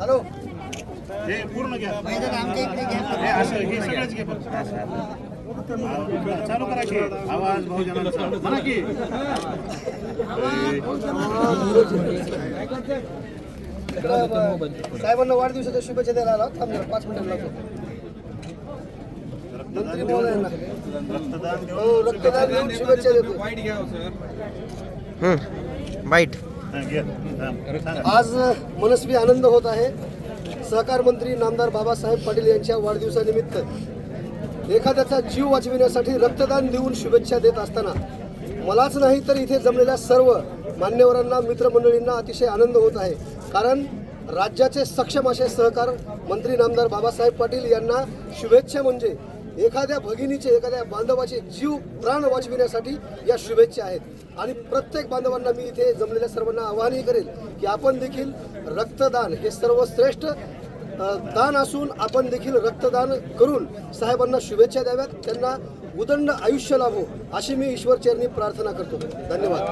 Hello हे पूर्ण घ्या आमच्या इकडे घ्या हे असं हे सगळंच घे फक्त. चालू करा की आवाज बहुजनांचा म्हणा की साहेबांना वाढदिवसाच्या शुभेच्छा द्यायला आला. थांब जरा 5 मिनिटं लागतो. मंत्री महोदयांना रक्तदान देऊन शुभेच्छा देतो. वाईट घे. सांगा. आज मनस्वी आनंद होत आहे. सहकार मंत्री नामदार बाबासाहेब पाटील यांच्या वाढदिवसानिमित्त एखाद्याचा जीव वाचविण्यासाठी रक्तदान देऊन शुभेच्छा देत असताना मलाच नाही तर इथे जमलेल्या सर्व मान्यवरांना मित्रमंडळींना अतिशय आनंद होत आहे. कारण राज्याचे सक्षम असे सहकार मंत्री नामदार बाबासाहेब पाटील यांना शुभेच्छा म्हणजे एखाद्या भगिनीचे एखाद्या बांधवाचे जीव प्राण वाचविण्यासाठी या शुभेच्छा आहेत. आणि प्रत्येक बांधवांना मी इथे जमलेल्या सर्वांना आवाहनही करेल की आपण देखील रक्तदान हे सर्वश्रेष्ठ दान असून आपण देखील रक्तदान करून साहेबांना शुभेच्छा द्याव्यात. त्यांना उदंड आयुष्य लाभो अशी मी ईश्वरचरणी प्रार्थना करतो. धन्यवाद.